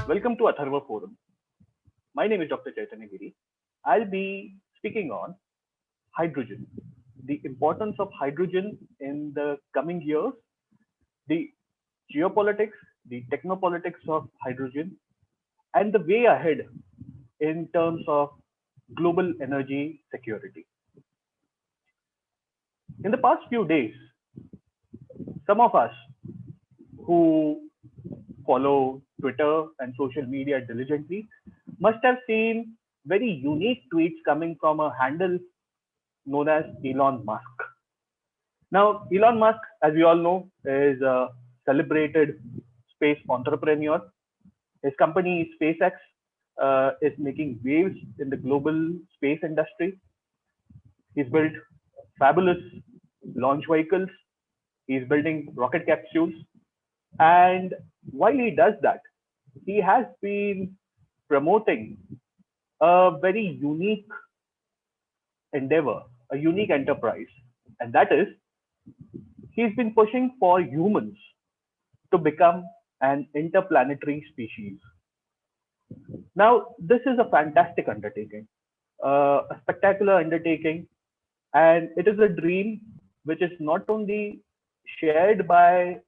Welcome to Atharva Forum. My name is Dr. Chaitanya Giri. I'll be speaking on hydrogen, the importance of hydrogen in the coming years, the geopolitics, the technopolitics of hydrogen, and the way ahead in terms of global energy security. In the past few days, some of us who follow Twitter and social media diligently must have seen very unique tweets coming from a handle known as Elon Musk. Now, Elon Musk, as we all know, is a celebrated space entrepreneur. His company, SpaceX, is making waves in the global space industry. He's built fabulous launch vehicles. He's building rocket capsules. And while he does that, he has been promoting a very unique endeavor, a unique enterprise. And that is, he's been pushing for humans to become an interplanetary species. Now, this is a fantastic undertaking, a spectacular undertaking, and it is a dream which is not only shared by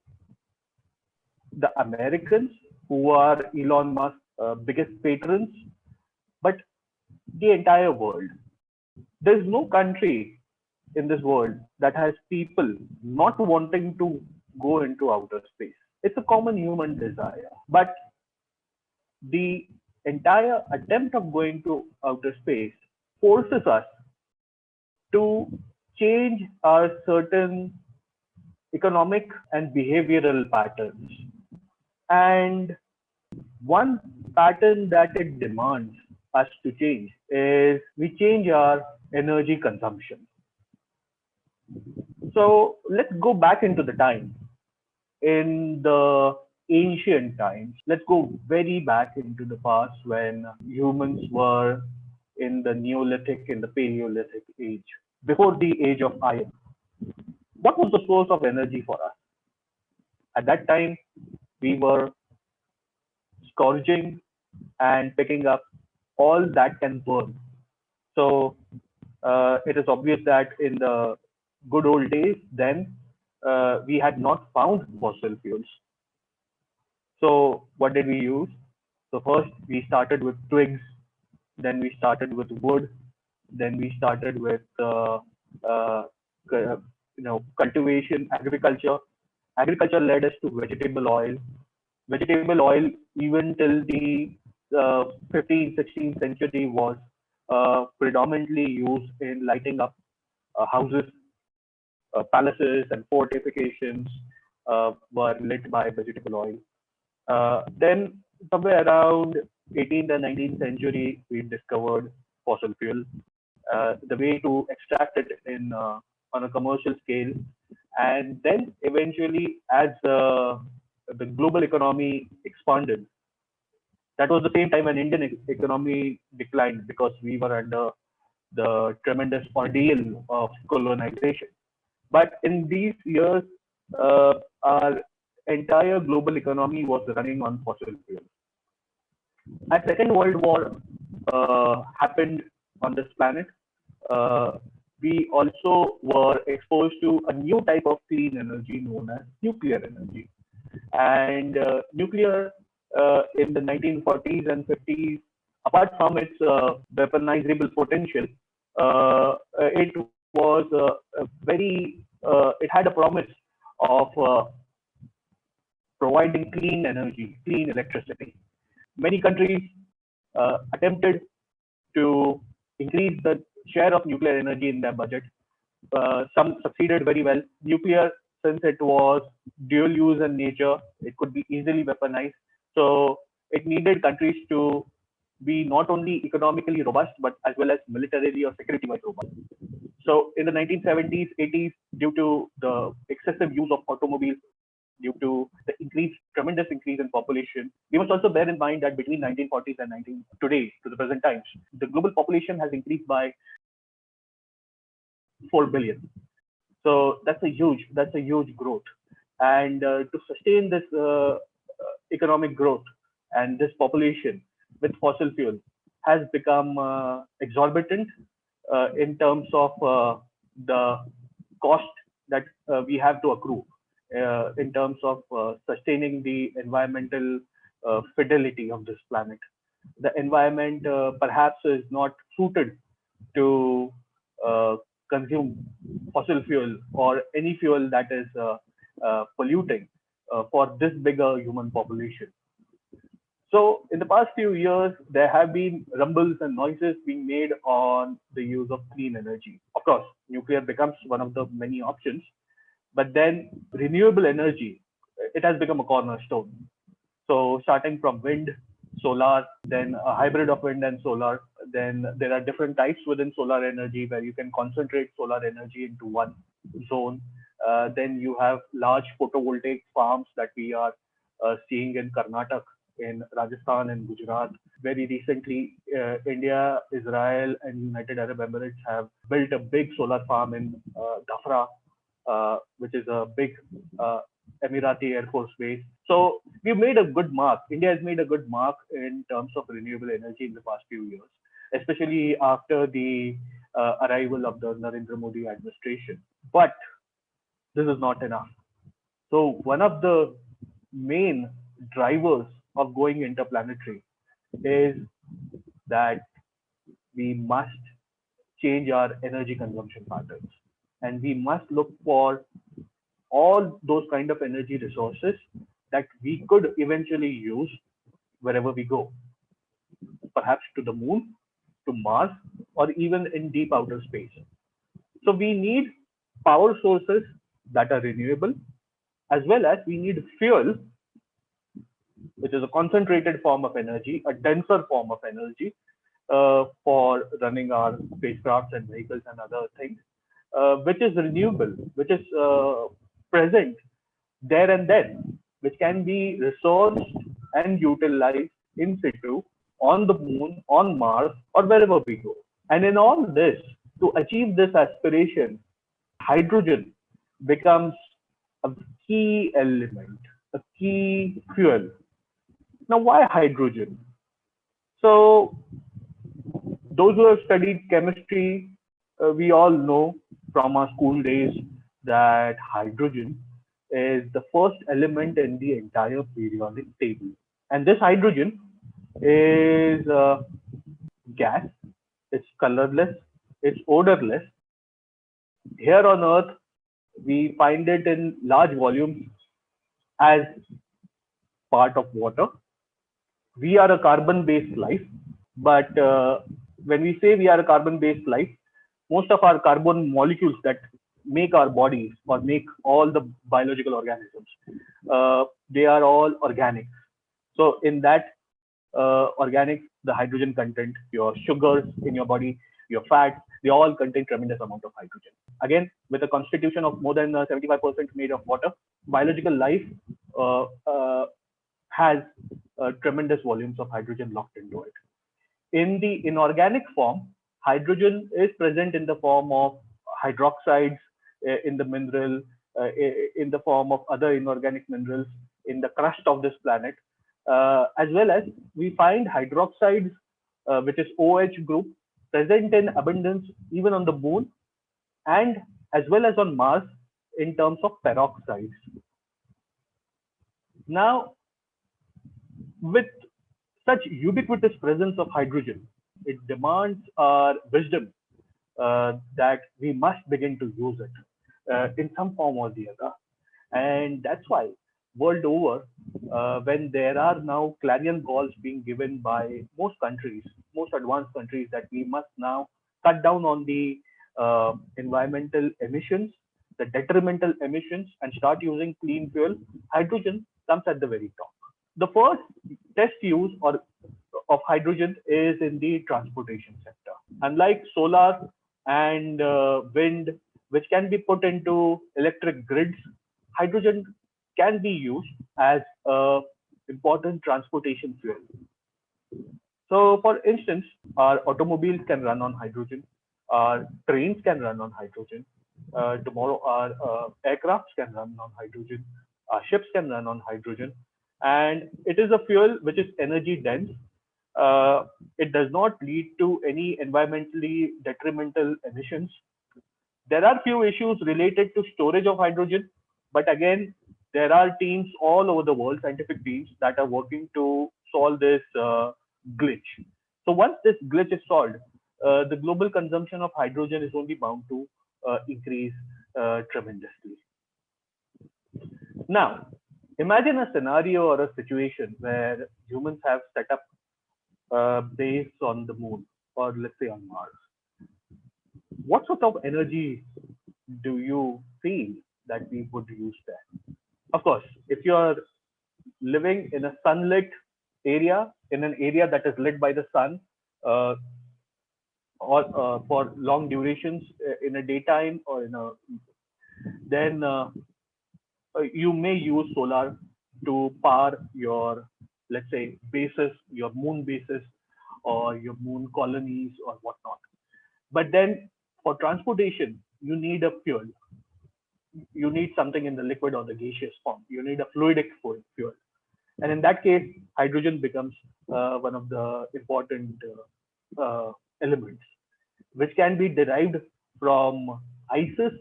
the Americans, who are Elon Musk's biggest patrons, but the entire world. There's no country in this world that has people not wanting to go into outer space. It's a common human desire. But the entire attempt of going to outer space forces us to change our certain economic and behavioral patterns. And one pattern that it demands us to change is we change our energy consumption. So let's go back into the time. In the ancient times, let's go very back into the past when humans were in the Neolithic, in the Paleolithic age, before the age of iron. What was the source of energy for us? At that time, we were scourging and picking up all that can burn. So it is obvious that in the good old days, then we had not found fossil fuels. So what did we use? So first we started with twigs, then we started with wood, then we started with cultivation, agriculture. Agriculture led us to vegetable oil. Vegetable oil, even till the 15th, 16th century, was predominantly used in lighting up houses, palaces, and fortifications were lit by vegetable oil. Then, somewhere around 18th and 19th century, we discovered fossil fuel, the way to extract it in on a commercial scale, and then eventually, as the global economy expanded, that was the same time when Indian economy declined because we were under the tremendous ordeal of colonization. But in these years, our entire global economy was running on fossil fuels. As Second World War happened on this planet, we also were exposed to a new type of clean energy known as nuclear energy. And nuclear in the 1940s and 50s, apart from its weaponizable potential, it was a very, it had a promise of providing clean energy, clean electricity. Many countries attempted to increase the share of nuclear energy in their budget. Some succeeded very well. Nuclear, since it was dual use in nature, it could be easily weaponized. So it needed countries to be not only economically robust, but as well as militarily or security-wise robust. So in the 1970s, 80s, due to the excessive use of automobiles, due to the tremendous increase in population, we must also bear in mind that between 1940s and today to the present times, the global population has increased by 4 billion. So that's a huge growth. And to sustain this economic growth and this population with fossil fuel has become exorbitant in terms of the cost that we have to accrue in terms of sustaining the environmental fidelity of this planet. The environment perhaps is not suited to uh, consume fossil fuel or any fuel that is polluting for this bigger human population. So, in the past few years, there have been rumbles and noises being made on the use of clean energy. Of course, nuclear becomes one of the many options, but then renewable energy, it has become a cornerstone. So starting from wind, solar, then a hybrid of wind and solar. Then there are different types within solar energy where you can concentrate solar energy into one zone. Then you have large photovoltaic farms that we are seeing in Karnataka, in Rajasthan and Gujarat. Very recently, India, Israel, and United Arab Emirates have built a big solar farm in Dhafra, which is a big Emirati Air Force base. So we've made a good mark. India has made a good mark in terms of renewable energy in the past few years, especially after the arrival of the Narendra Modi administration. But this is not enough. So one of the main drivers of going interplanetary is that we must change our energy consumption patterns, and we must look for all those kind of energy resources that we could eventually use wherever we go, perhaps to the moon, to Mars, or even in deep outer space. So we need power sources that are renewable, as well as we need fuel, which is a concentrated form of energy, a denser form of energy for running our spacecrafts and vehicles and other things, which is renewable, which is present there and then, which can be resourced and utilized in situ on the moon, on Mars, or wherever we go. And in all this, to achieve this aspiration, hydrogen becomes a key element, a key fuel. Now, why hydrogen? So, those who have studied chemistry, we all know from our school days that hydrogen is the first element in the entire periodic table. And this hydrogen is gas, it's colorless, it's odorless. Here on Earth, we find it in large volumes as part of water. We are a carbon based life, but when we say we are a carbon based life, most of our carbon molecules that make our bodies or make all the biological organisms, they are all organic. So in that organic, the hydrogen content, your sugars in your body, your fats, they all contain tremendous amount of hydrogen. Again, with a constitution of more than 75% made of water, biological life uh, uh, has tremendous volumes of hydrogen locked into it. In the inorganic form, hydrogen is present in the form of hydroxides in the mineral, in the form of other inorganic minerals in the crust of this planet, as well as we find hydroxides, which is OH group, present in abundance even on the moon and as well as on Mars in terms of peroxides. Now, with such ubiquitous presence of hydrogen, it demands our wisdom that we must begin to use it in some form or the other. And that's why, world over, when there are now clarion calls being given by most countries, most advanced countries, that we must now cut down on the environmental emissions, the detrimental emissions, and start using clean fuel, hydrogen comes at the very top. The first test use or of hydrogen is in the transportation sector. Unlike solar and wind, which can be put into electric grids, hydrogen can be used as a important transportation fuel. So, for instance, our automobiles can run on hydrogen, our trains can run on hydrogen, tomorrow our aircrafts can run on hydrogen, our ships can run on hydrogen, and it is a fuel which is energy dense. Uh, it does not lead to any environmentally detrimental emissions. There are few issues related to storage of hydrogen, but again, there are teams all over the world, scientific teams, that are working to solve this glitch. So once this glitch is solved, the global consumption of hydrogen is only bound to increase tremendously. Now, imagine a scenario or a situation where humans have set up a base on the moon, or let's say on Mars. What sort of energy do you feel that we would use there? Of course, if you're living in a sunlit area, in an area that is lit by the sun, uh, or for long durations in a daytime, or in a, then you may use solar to power your, let's say, bases, your moon bases, or your moon colonies, or whatnot. But then for transportation, you need a fuel. You need something in the liquid or the gaseous form. You need a fluidic fuel. And in that case, hydrogen becomes one of the important elements, which can be derived from ices,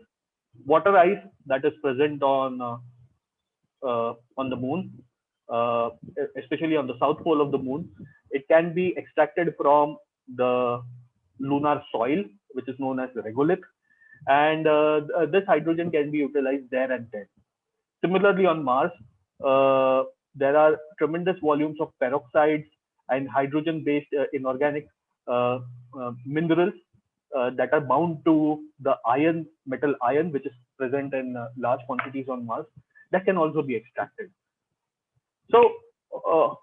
water ice that is present on the moon, uh, especially on the south pole of the moon. It can be extracted from the lunar soil, which is known as regolith, and this hydrogen can be utilized there and then. Similarly, on Mars, uh, there are tremendous volumes of peroxides and hydrogen-based inorganic uh, minerals that are bound to the iron, metal iron, which is present in large quantities on Mars, that can also be extracted. So, uh,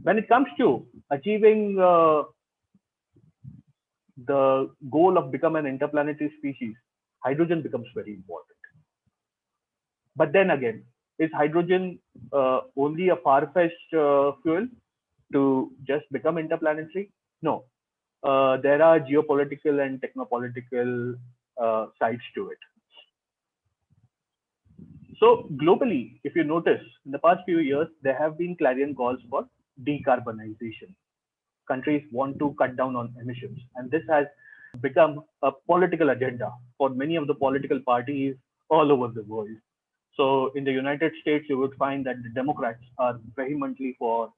when it comes to achieving the goal of become an interplanetary species, hydrogen becomes very important. But then again, is hydrogen only a far-fetched fuel to just become interplanetary? No. There are geopolitical and technopolitical sides to it. So globally, if you notice, in the past few years, there have been clarion calls for decarbonization. Countries want to cut down on emissions, and this has become a political agenda for many of the political parties all over the world. So in the United States, you would find that the Democrats are vehemently for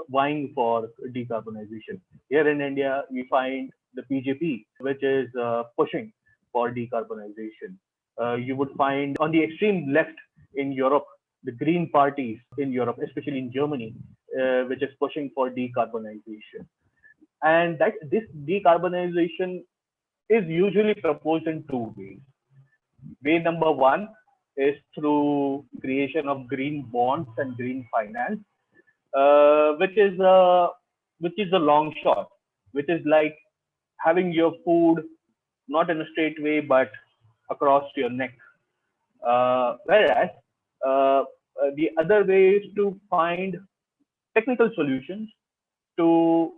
vying for decarbonization. Here in India, we find the BJP, which is pushing for decarbonization. You would find on the extreme left in Europe, the Green parties in Europe, especially in Germany, which is pushing for decarbonization. And that this decarbonization is usually proposed in two ways. Way number one is through creation of green bonds and green finance, uh, which is a which is a long shot, which is like having your food not in a straight way but across your neck. Whereas the other way is to find technical solutions to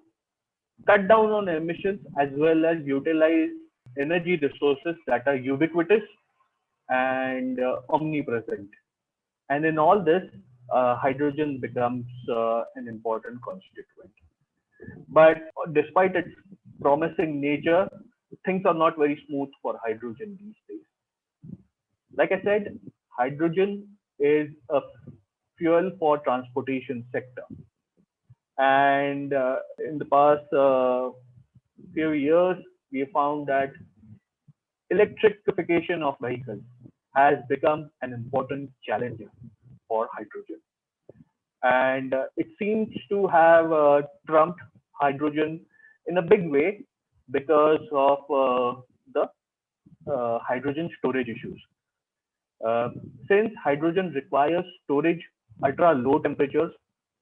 cut down on emissions as well as utilize energy resources that are ubiquitous and omnipresent. And in all this, hydrogen becomes an important constituent. But despite its promising nature, things are not very smooth for hydrogen these days. Like I said, hydrogen is a fuel for transportation sector. And in the past few years, we found that electrification of vehicles has become an important challenge for hydrogen. And it seems to have trumped hydrogen in a big way because of the hydrogen storage issues. Uh, since hydrogen requires storage ultra low temperatures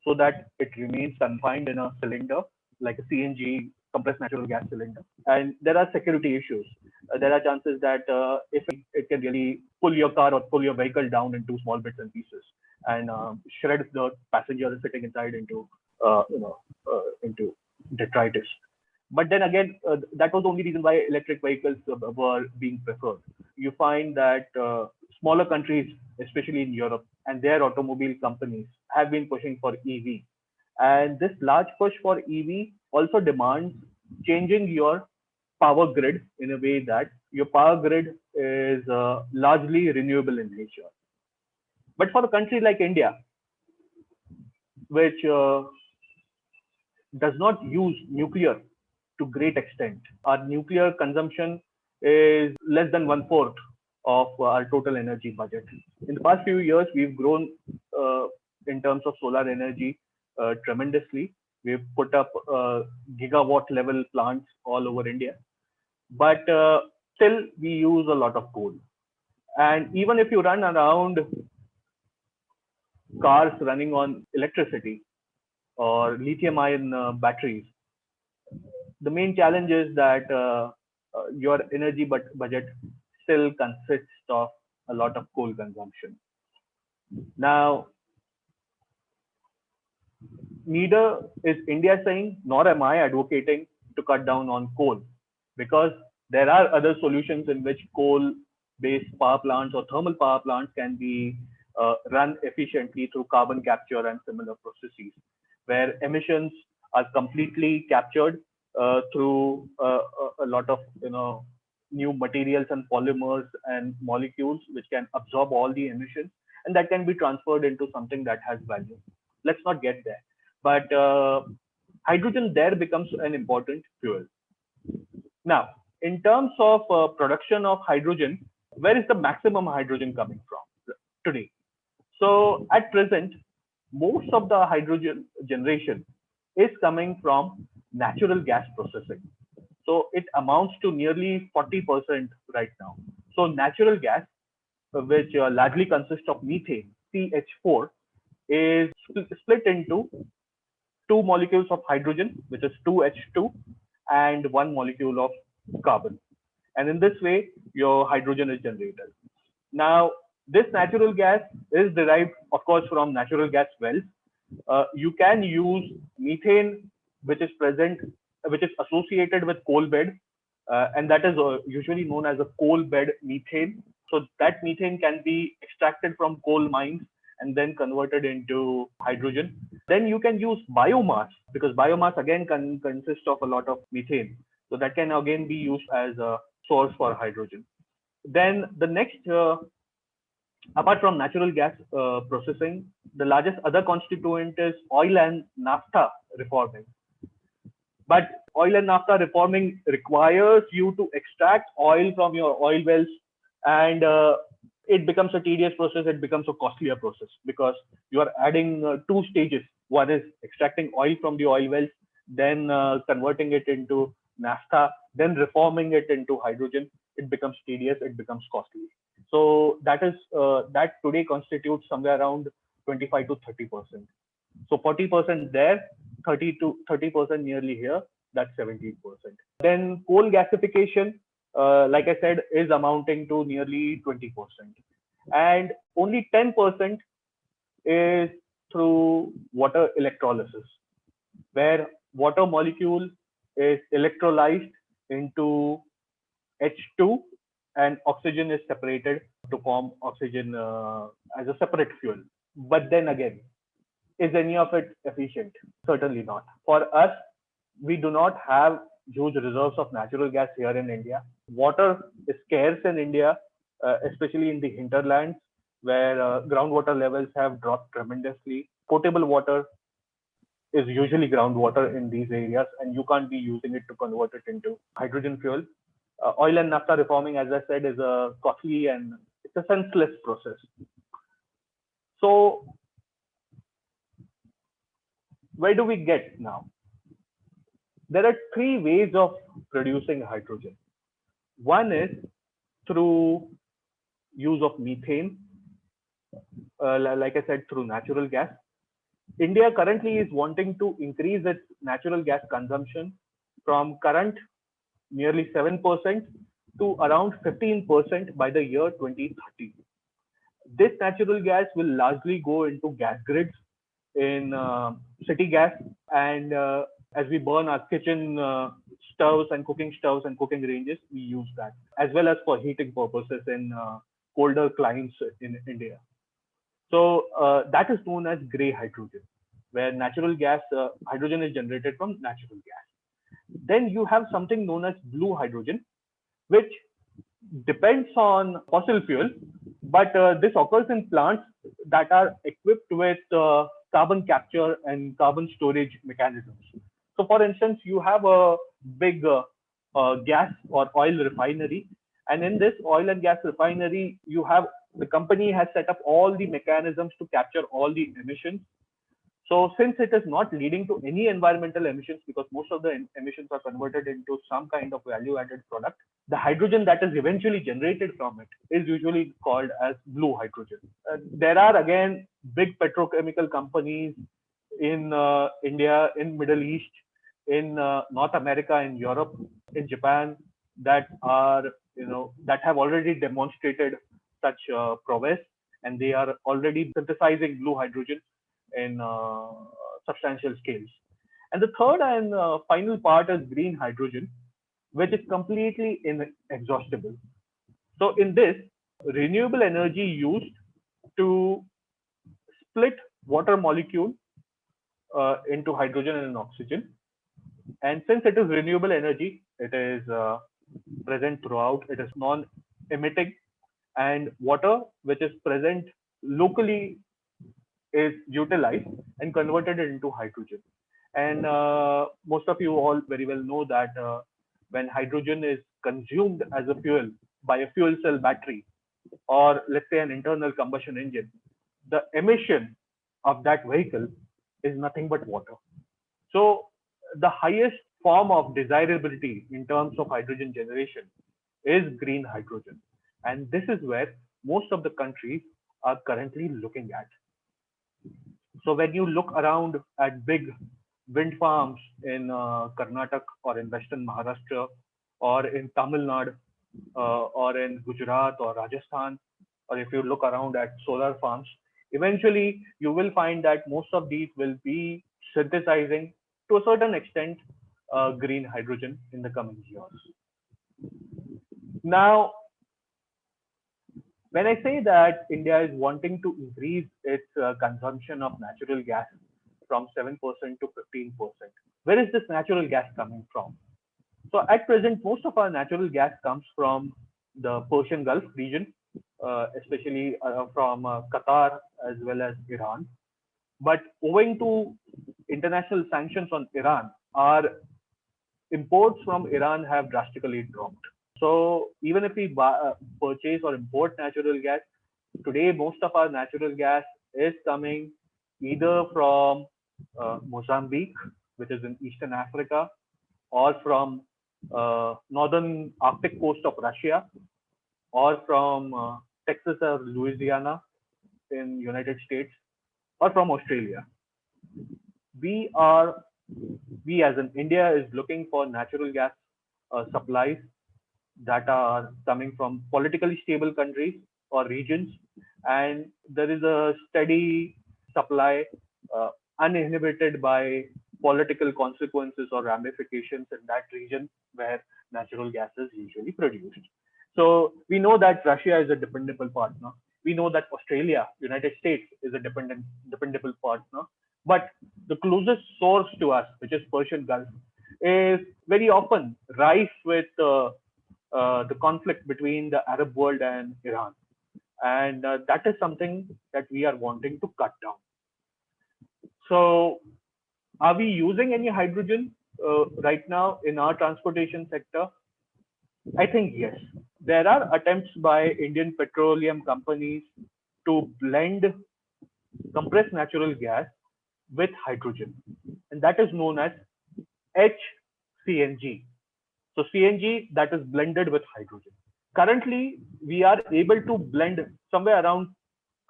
so that it remains confined in a cylinder like a CNG, compressed natural gas cylinder, and there are security issues. There are chances that if it can really pull your car or pull your vehicle down into small bits and pieces and shred the passenger sitting inside into detritus. But then again, that was the only reason why electric vehicles were being preferred. You find that smaller countries, especially in Europe, and their automobile companies have been pushing for EV. And this large push for EV also demands changing your power grid in a way that your power grid is largely renewable in nature. But for a country like India, which does not use nuclear to great extent, our nuclear consumption is less than one fourth of our total energy budget. In the past few years, we've grown in terms of solar energy tremendously. We've put up gigawatt level plants all over India, but still we use a lot of coal. And even if you run around cars running on electricity or lithium ion batteries, the main challenge is that your energy budget still consists of a lot of coal consumption. Now, neither is India saying, nor am I advocating to cut down on coal, because there are other solutions in which coal based power plants or thermal power plants can be run efficiently through carbon capture and similar processes, where emissions are completely captured through a lot of new materials and polymers and molecules which can absorb all the emissions, and that can be transferred into something that has value. Let's not get there, but hydrogen there becomes an important fuel. Now, in terms of production of hydrogen, where is the maximum hydrogen coming from today? So at present, most of the hydrogen generation is coming from natural gas processing. So it amounts to nearly 40% right now. So natural gas, which largely consists of methane, CH4, is split into two molecules of hydrogen, which is 2H2, and one molecule of carbon. And in this way, your hydrogen is generated. Now, this natural gas is derived, of course, from natural gas wells. You can use methane, which is present, which is associated with coal bed, and that is usually known as a coal bed methane. So that methane can be extracted from coal mines and then converted into hydrogen. Then you can use biomass, because biomass again consists of a lot of methane. So that can again be used as a source for hydrogen. Then the next, apart from natural gas processing, the largest other constituent is oil and naphtha reforming. But oil and naphtha reforming requires you to extract oil from your oil wells, and it becomes a tedious process. It becomes a costlier process because you are adding two stages. One is extracting oil from the oil wells, then converting it into naphtha, then reforming it into hydrogen. It becomes tedious. It becomes costly. So that today constitutes somewhere around 25 to 30%. So 40% there, 30% nearly here. That's 17%. Then coal gasification, like I said, is amounting to nearly 20%, and only 10% is through water electrolysis, where water molecule is electrolyzed into H2 and oxygen is separated to form oxygen as a separate fuel. But then again, is any of it efficient? Certainly not. For us, we do not have huge reserves of natural gas here in India. Water is scarce in India, especially in the hinterlands where groundwater levels have dropped tremendously. Potable water is usually groundwater in these areas, and you can't be using it to convert it into hydrogen fuel. Oil and naphtha reforming, as I said, is a costly and it's a senseless process. So where do we get now? There are three ways of producing hydrogen. One is through use of methane, like I said, through natural gas. India currently is wanting to increase its natural gas consumption from current nearly 7% to around 15% by the year 2030. This natural gas will largely go into gas grids in city gas, and as we burn our kitchen stoves and cooking ranges, we use that, as well as for heating purposes in colder climes in India. So that is known as gray hydrogen, where natural gas, hydrogen is generated from natural gas. Then you have something known as blue hydrogen, which depends on fossil fuel, but this occurs in plants that are equipped with carbon capture and carbon storage mechanisms. So, for instance, you have a big gas or oil refinery, and in this oil and gas refinery, you have the company has set up all the mechanisms to capture all the emissions. So since it is not leading to any environmental emissions, because most of the emissions are converted into some kind of value added product, the hydrogen that is eventually generated from it is usually called as blue hydrogen. There are again big petrochemical companies in India, in Middle East, in North America, in Europe, in Japan, that are, that have already demonstrated such prowess, and they are already synthesizing blue hydrogen in substantial scales. And the third and final part is green hydrogen, which is completely inexhaustible. So in this, renewable energy used to split water molecule into hydrogen and oxygen. And since it is renewable energy, it is present throughout. It is non-emitting, and water, which is present locally, is utilized and converted into hydrogen. And most of you all very well know that when hydrogen is consumed as a fuel by a fuel cell battery, or let's say an internal combustion engine, the emission of that vehicle is nothing but water. So the highest form of desirability in terms of hydrogen generation is green hydrogen. And this is where most of the countries are currently looking at. So when you look around at big wind farms in Karnataka or in Western Maharashtra or in Tamil Nadu or in Gujarat or Rajasthan, or if you look around at solar farms, eventually you will find that most of these will be synthesizing to a certain extent green hydrogen in the coming years. Now, when I say that India is wanting to increase its consumption of natural gas from 7% to 15%, where is this natural gas coming from? So at present, most of our natural gas comes from the Persian Gulf region, especially from Qatar as well as Iran. But owing to international sanctions on Iran, our imports from Iran have drastically dropped. So even if we purchase or import natural gas, today most of our natural gas is coming either from Mozambique, which is in Eastern Africa, or from northern Arctic coast of Russia, or from Texas or Louisiana in United States, or from Australia. We are, we as in India is looking for natural gas supplies that are coming from politically stable countries or regions, and there is a steady supply uninhibited by political consequences or ramifications in that region where natural gas is usually produced. So we know that Russia is a dependable partner. We know that Australia, United States is a dependable partner. But the closest source to us, which is Persian Gulf, is very often rife with the conflict between the Arab world and Iran. And that is something that we are wanting to cut down. So are we using any hydrogen right now in our transportation sector? I think yes. There are attempts by Indian petroleum companies to blend compressed natural gas with hydrogen, and that is known as HCNG. So CNG that is blended with hydrogen. Currently, we are able to blend somewhere around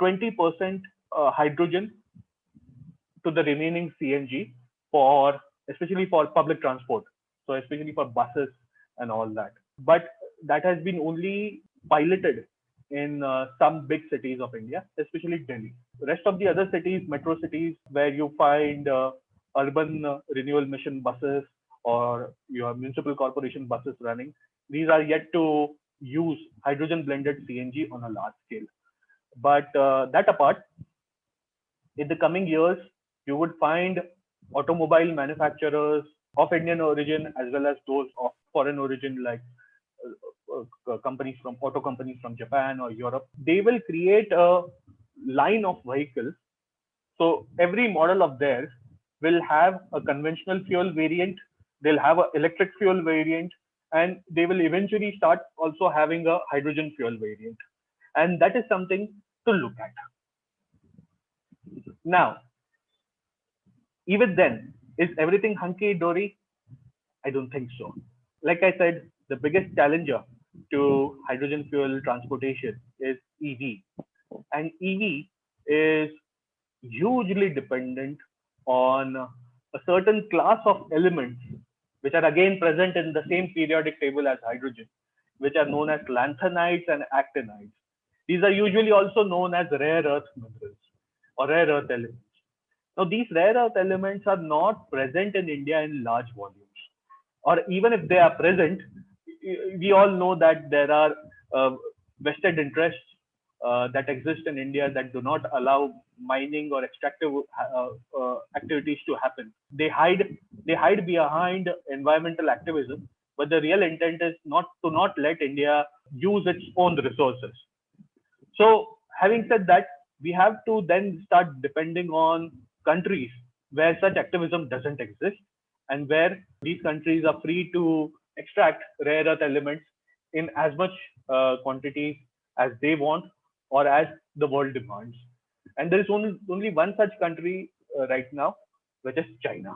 20% hydrogen to the remaining CNG for especially for public transport. So especially for buses and all that. But that has been only piloted in some big cities of India, especially Delhi. The rest of the other cities, metro cities, where you find urban renewal mission buses or your municipal corporation buses running, these are yet to use hydrogen blended CNG on a large scale. But that apart, in the coming years, you would find automobile manufacturers of Indian origin as well as those of foreign origin, like companies from auto companies from Japan or Europe. They will create a line of vehicles. So every model of theirs will have a conventional fuel variant, they'll have an electric fuel variant, and they will eventually start also having a hydrogen fuel variant. And that is something to look at. Now, even then, is everything hunky dory? I don't think so. Like I said, the biggest challenger to hydrogen fuel transportation is EV. And EV is hugely dependent on a certain class of elements which are again present in the same periodic table as hydrogen, which are known as lanthanides and actinides. These are usually also known as rare earth minerals or rare earth elements. Now, these rare earth elements are not present in India in large volumes, or even if they are present, we all know that there are vested interests that exist in India that do not allow mining or extractive activities to happen. They hide behind environmental activism, but the real intent is not to not let India use its own resources. So, having said that, we have to then start depending on countries where such activism doesn't exist and where these countries are free to extract rare earth elements in as much quantities as they want or as the world demands. And there is only one such country right now, which is China.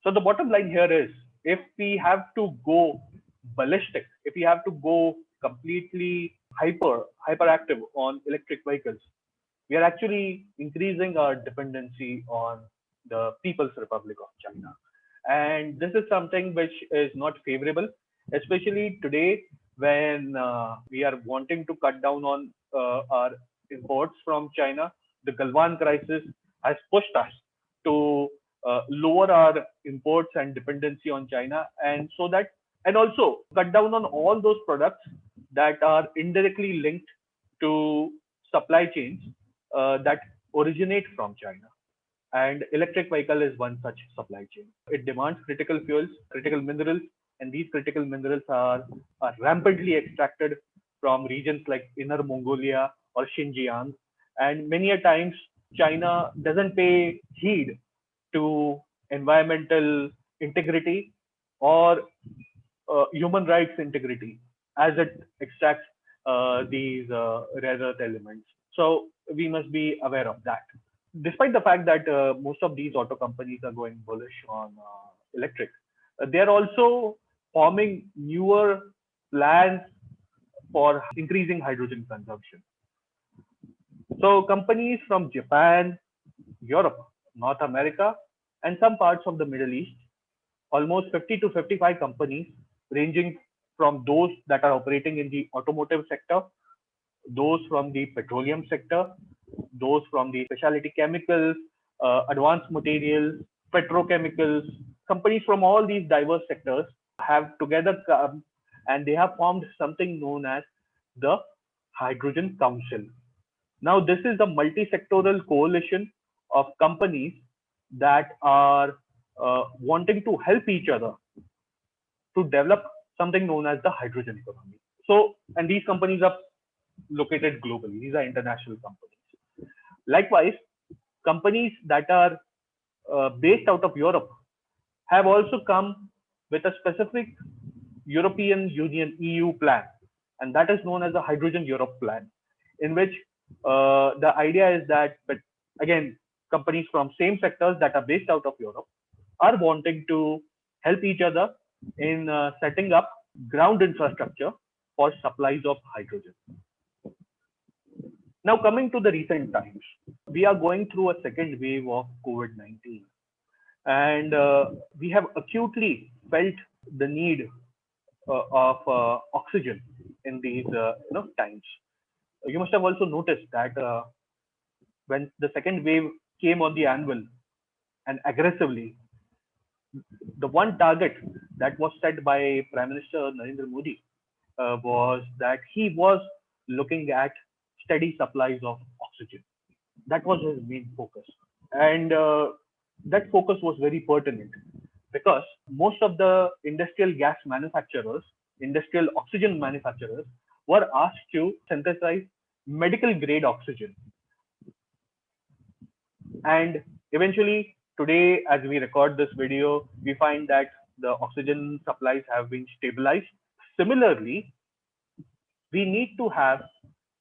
So the bottom line here is, if we have to go ballistic, if we have to go completely hyperactive on electric vehicles, we are actually increasing our dependency on the People's Republic of China. And this is something which is not favorable, especially today when we are wanting to cut down on our imports from China. The Galwan crisis has pushed us to lower our imports and dependency on China, and so that, and also cut down on all those products that are indirectly linked to supply chains that originate from China. And electric vehicle is one such supply chain. It demands critical fuels, critical minerals, and these critical minerals are rampantly extracted from regions like Inner Mongolia or Xinjiang. And many a times, China doesn't pay heed to environmental integrity or human rights integrity as it extracts these rare earth elements. So we must be aware of that. Despite the fact that most of these auto companies are going bullish on electric, they are also forming newer plans for increasing hydrogen consumption. So companies from Japan, Europe, North America, and some parts of the Middle East, almost 50 to 55 companies, ranging from those that are operating in the automotive sector, those from the petroleum sector, those from the specialty chemicals, advanced materials, petrochemicals. Companies from all these diverse sectors have together come and they have formed something known as the Hydrogen Council. Now, this is a multi-sectoral coalition of companies that are wanting to help each other to develop something known as the hydrogen economy. So, and these companies are located globally. These are international companies. Likewise, companies that are based out of Europe have also come with a specific European Union EU plan, and that is known as the Hydrogen Europe plan, in which the idea is that, but again, companies from same sectors that are based out of Europe are wanting to help each other in setting up ground infrastructure for supplies of hydrogen. Now, coming to the recent times, we are going through a second wave of COVID-19, and we have acutely felt the need of oxygen in these times. You must have also noticed that when the second wave came on the anvil and aggressively, the one target that was set by Prime Minister Narendra Modi was that he was looking at steady supplies of oxygen. That was his main focus. And that focus was very pertinent because most of the industrial gas manufacturers, industrial oxygen manufacturers, were asked to synthesize medical grade oxygen. And eventually, today, as we record this video, we find that the oxygen supplies have been stabilized. Similarly, we need to have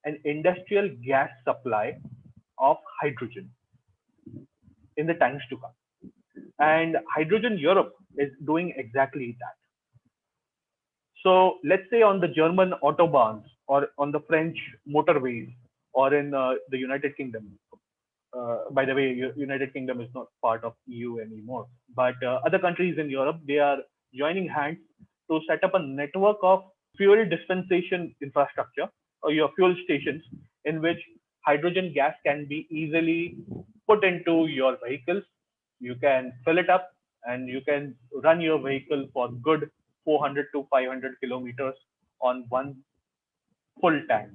an industrial gas supply of hydrogen in the times to come. And Hydrogen Europe is doing exactly that. So let's say on the German autobahns or on the French motorways or in the United Kingdom. By the way, United Kingdom is not part of EU anymore, but other countries in Europe, they are joining hands to set up a network of fuel dispensation infrastructure or your fuel stations in which hydrogen gas can be easily put into your vehicles. You can fill it up and you can run your vehicle for good 400 to 500 kilometers on one full tank.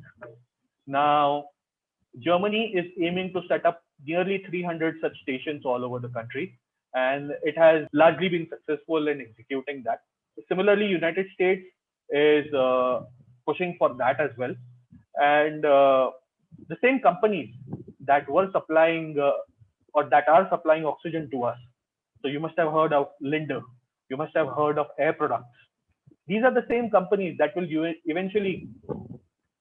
Now, Germany is aiming to set up nearly 300 such stations all over the country, and it has largely been successful in executing that. Similarly, United States is pushing for that as well, and the same companies that were supplying or that are supplying oxygen to us. So you must have heard of Linde, you must have heard of Air Products. These are the same companies that will eventually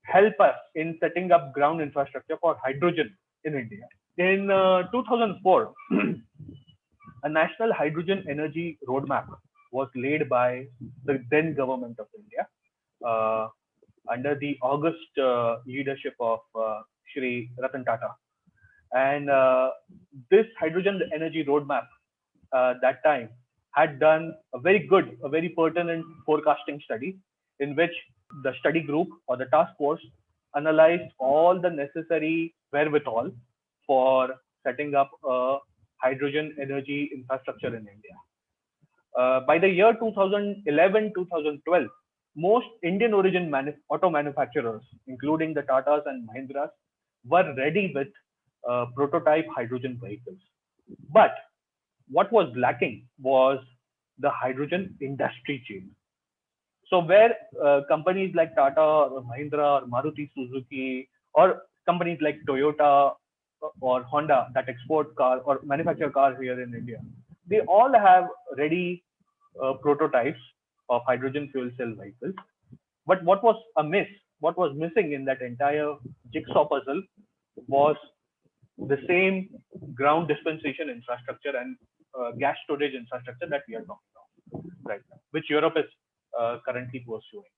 help us in setting up ground infrastructure for hydrogen in India. In 2004, a national hydrogen energy roadmap was laid by the then government of India under the august leadership of Shri Ratan Tata. And this hydrogen energy roadmap that time had done a very pertinent forecasting study in which the study group or the task force analyzed all the necessary wherewithal for setting up a hydrogen energy infrastructure in India. By the year 2011-2012, most Indian origin auto manufacturers, including the Tatas and Mahindras, were ready with prototype hydrogen vehicles. But what was lacking was the hydrogen industry chain. So where companies like Tata or Mahindra or Maruti Suzuki or companies like Toyota or Honda that export car or manufacture cars here in India, they all have ready prototypes of hydrogen fuel cell vehicles. But what was amiss, what was missing in that entire jigsaw puzzle was the same ground dispensation infrastructure and gas storage infrastructure that we are talking about right now, which Europe is currently pursuing.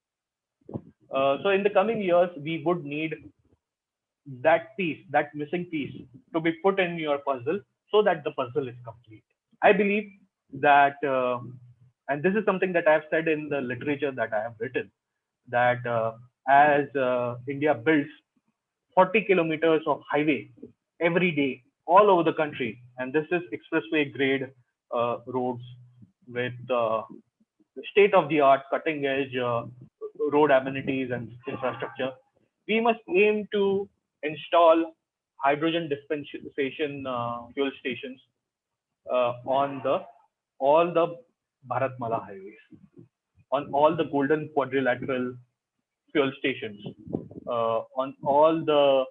So in the coming years, we would need that piece, that missing piece, to be put in your puzzle so that the puzzle is complete. I believe that, and this is something that I have said in the literature that I have written, that as India builds 40 kilometers of highway every day all over the country, and this is expressway grade roads with state of the art cutting edge road amenities and infrastructure, we must aim to install hydrogen dispensation fuel stations on all the Bharatmala highways, on all the golden quadrilateral fuel stations, on all the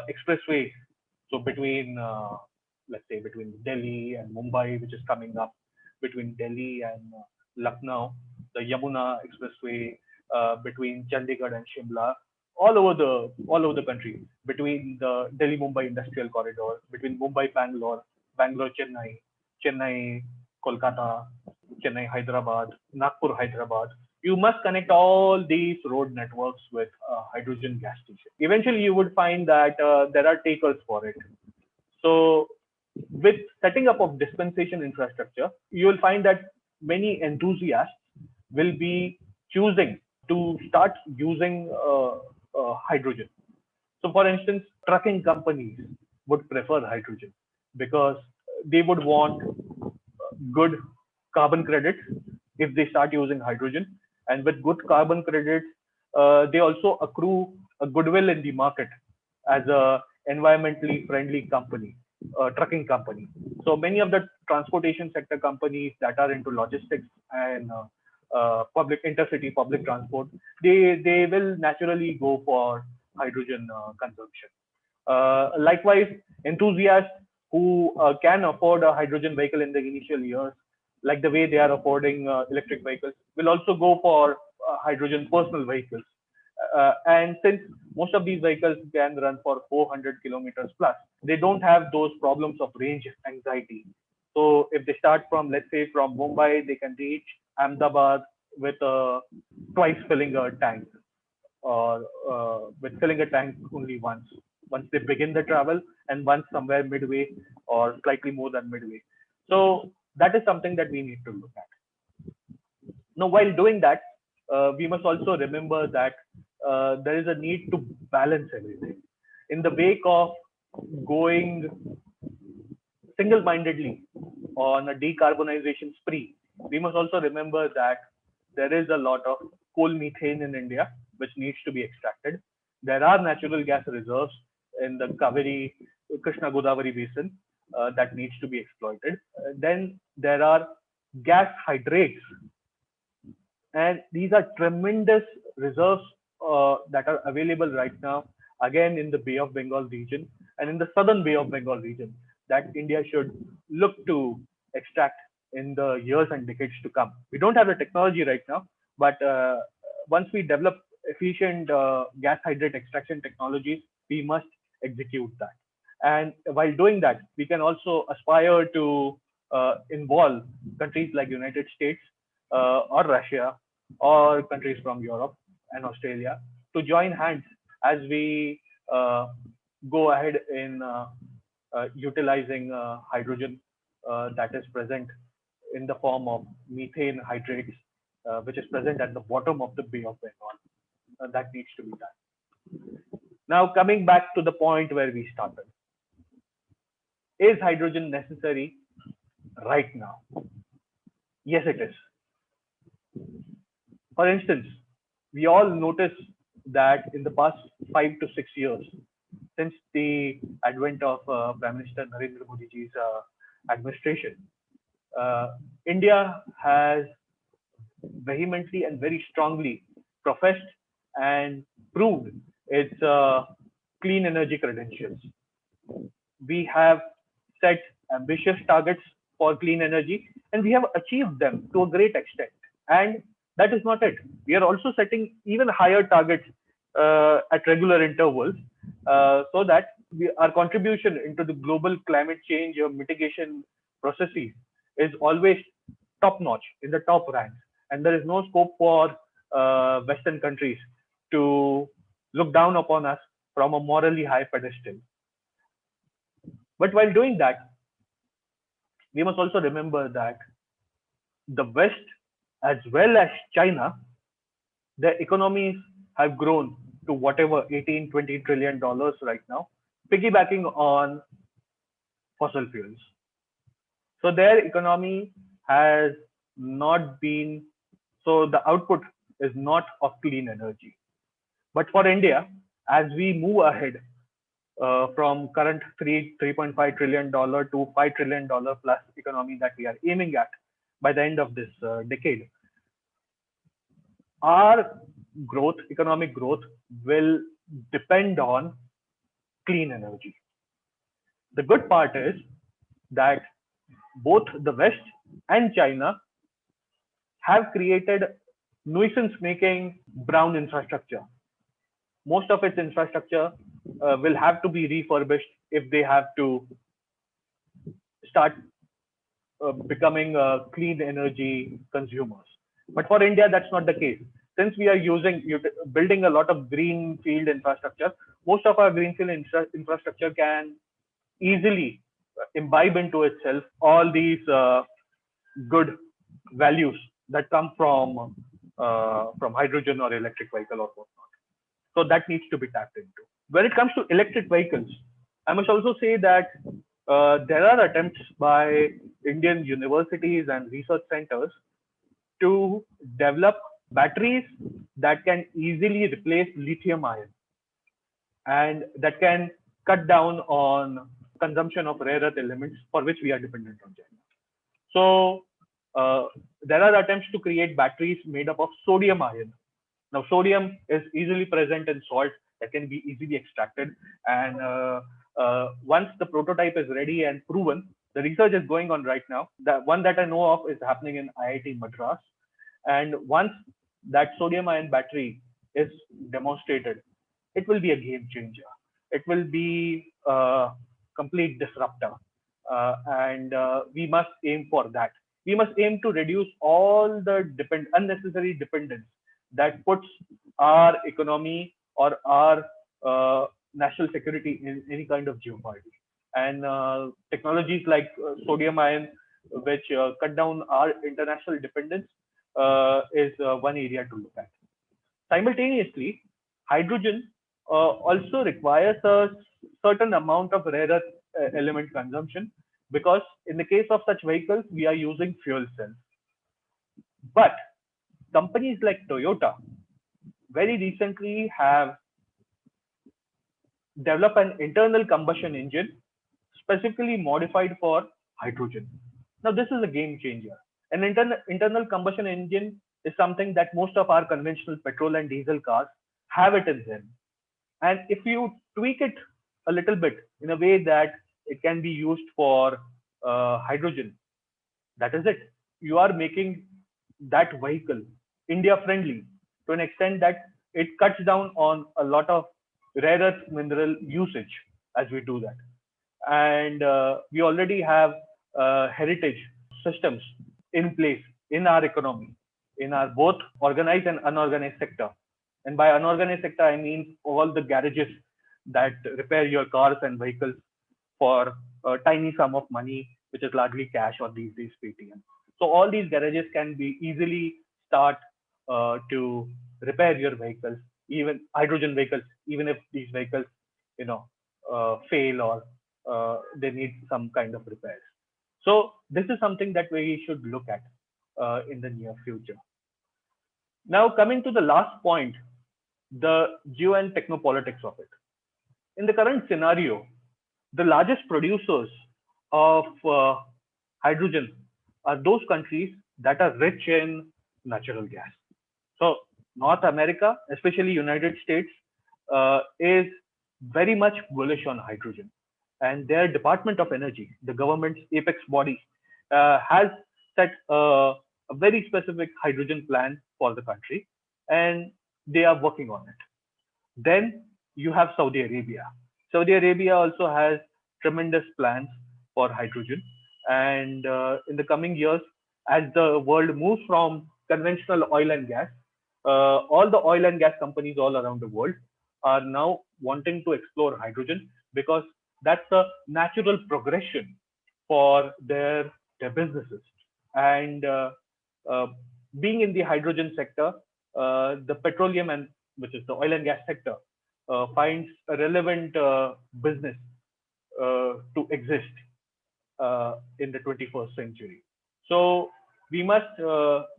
expressways. So between, let's say, between Delhi and Mumbai, which is coming up, between Delhi and Lucknow, the Yamuna Expressway, between Chandigarh and Shimla, all over the country, between the Delhi Mumbai Industrial Corridor, between Mumbai Bangalore, Bangalore Chennai, Chennai Kolkata, Chennai Hyderabad, Nagpur Hyderabad. You must connect all these road networks with hydrogen gas stations. Eventually, you would find that there are takers for it. So, with setting up of dispensation infrastructure, you will find that many enthusiasts will be choosing to start using hydrogen. So, for instance, trucking companies would prefer hydrogen because they would want good carbon credits if they start using hydrogen. And with good carbon credits, they also accrue a goodwill in the market as a environmentally friendly company, trucking company. So many of the transportation sector companies that are into logistics and public intercity public transport, they will naturally go for hydrogen consumption. Likewise, enthusiasts who can afford a hydrogen vehicle in the initial years, like the way they are affording electric vehicles, will also go for hydrogen personal vehicles. And since most of these vehicles can run for 400 kilometers plus, they don't have those problems of range anxiety. So if they start from, let's say, from Mumbai, they can reach Ahmedabad with twice filling a tank, or with filling a tank only once they begin the travel, and once somewhere midway or slightly more than midway. So that is something that we need to look at. Now, while doing that, we must also remember that there is a need to balance everything. In the wake of going single-mindedly on a decarbonization spree, we must also remember that there is a lot of coal methane in India which needs to be extracted. There are natural gas reserves in the Kaveri, Krishna Godavari basin that needs to be exploited. Then there are gas hydrates, and these are tremendous reserves that are available right now, again in the Bay of Bengal region and in the southern Bay of Bengal region, that India should look to extract in the years and decades to come. We don't have the technology right now, but once we develop efficient gas hydrate extraction technologies, we must execute that. And while doing that, we can also aspire to involve countries like United States or Russia or countries from Europe and Australia to join hands as we uh, go ahead in utilizing hydrogen that is present in the form of methane hydrates, which is present at the bottom of the Bay of Bengal. That needs to be done. Now, coming back to the point where we started, is hydrogen necessary right now? Yes, it is. For instance, we all notice that in the past 5 to 6 years, since the advent of Prime Minister Narendra Modi ji's administration, India has vehemently and very strongly professed and proved its clean energy credentials. We have set ambitious targets for clean energy, and we have achieved them to a great extent. And that is not it. We are also setting even higher targets at regular intervals, so that our contribution into the global climate change mitigation processes is always top notch in the top ranks. And there is no scope for Western countries to look down upon us from a morally high pedestal. But while doing that, we must also remember that the West, as well as China, their economies have grown to whatever 18, $20 trillion right now, piggybacking on fossil fuels. So their economy has not been, so the output is not of clean energy. But for India, as we move ahead from current $3.5 trillion to $5 trillion plus economy that we are aiming at by the end of this decade, our growth, economic growth, will depend on clean energy. The good part is that both the West and China have created nuisance making brown infrastructure. Most of its infrastructure will have to be refurbished if they have to start becoming clean energy consumers. But for India, that's not the case. Since we are building a lot of greenfield infrastructure, most of our greenfield infrastructure can easily imbibe into itself all these good values that come from hydrogen or electric vehicle or whatnot. So that needs to be tapped into. When it comes to electric vehicles, I must also say that there are attempts by Indian universities and research centers to develop batteries that can easily replace lithium ion and that can cut down on consumption of rare earth elements for which we are dependent on China. So there are attempts to create batteries made up of sodium ion. Now, sodium is easily present in salt that can be easily extracted. And once the prototype is ready and proven, the research is going on right now. The one that I know of is happening in IIT Madras. And once that sodium ion battery is demonstrated, it will be a game changer. It will be a complete disruptor. And we must aim for that. We must aim to reduce all the unnecessary dependence that puts our economy or our national security in any kind of jeopardy. And technologies like sodium ion, which cut down our international dependence, is one area to look at. Simultaneously, hydrogen also requires a certain amount of rare earth element consumption because in the case of such vehicles, we are using fuel cells. But companies like Toyota very recently have developed an internal combustion engine specifically modified for hydrogen. Now, this is a game changer. An internal combustion engine is something that most of our conventional petrol and diesel cars have it in them. And if you tweak it a little bit in a way that it can be used for hydrogen, that is it. You are making that vehicle India friendly to an extent that it cuts down on a lot of rare earth mineral usage as we do that. And we already have heritage systems in place in our economy, in our both organized and unorganized sector. And by unorganized sector, I mean all the garages that repair your cars and vehicles for a tiny sum of money, which is largely cash or these days Paytm. So all these garages can be easily start to repair your vehicles, even hydrogen vehicles, even if these vehicles, fail or they need some kind of repairs. So this is something that we should look at in the near future. Now coming to the last point, the geo and technopolitics of it. In the current scenario, the largest producers of hydrogen are those countries that are rich in natural gas. So North America, especially United States, is very much bullish on hydrogen. And their Department of Energy, the government's apex body, has set a very specific hydrogen plan for the country, and they are working on it. Then you have Saudi Arabia. Saudi Arabia also has tremendous plans for hydrogen. And in the coming years, as the world moves from conventional oil and gas, all the oil and gas companies all around the world are now wanting to explore hydrogen because that's a natural progression for their businesses. And being in the hydrogen sector, the petroleum and which is the oil and gas sector finds a relevant business to exist in the 21st century. So we must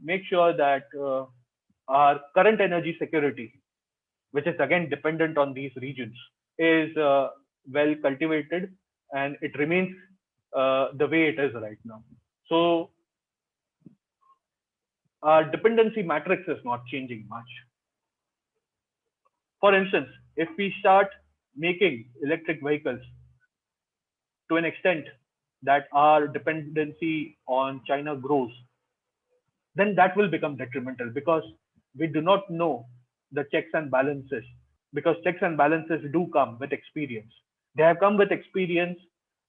make sure that our current energy security, which is again dependent on these regions, is well cultivated and it remains the way it is right now. So our dependency matrix is not changing much. For instance, if we start making electric vehicles to an extent that our dependency on China grows, then that will become detrimental because we do not know the checks and balances, because checks and balances do come with experience. They have come with experience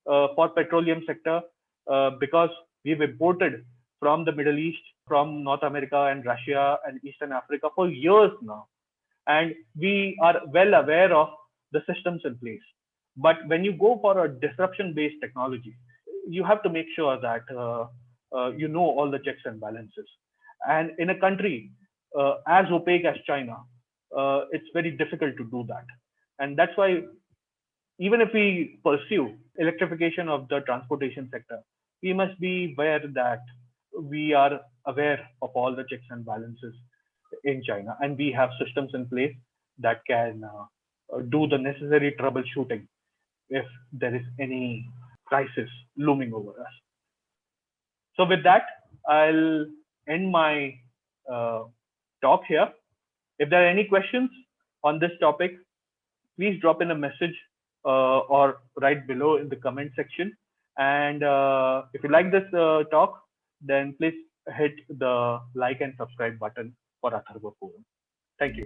for petroleum sector because we've imported from the Middle East, from North America and Russia and Eastern Africa for years now. And we are well aware of the systems in place. But when you go for a disruption-based technology, you have to make sure that you know all the checks and balances. And in a country as opaque as China, it's very difficult to do that. And that's why even if we pursue electrification of the transportation sector, we must be aware that we are aware of all the checks and balances in China, and we have systems in place that can do the necessary troubleshooting if there is any crisis looming over us. So with that, I'll end my uh, talk here. If there are any questions on this topic, please drop in a message or write below in the comment section. And if you like this talk, then please hit the like and subscribe button for Atharva Forum. Thank you.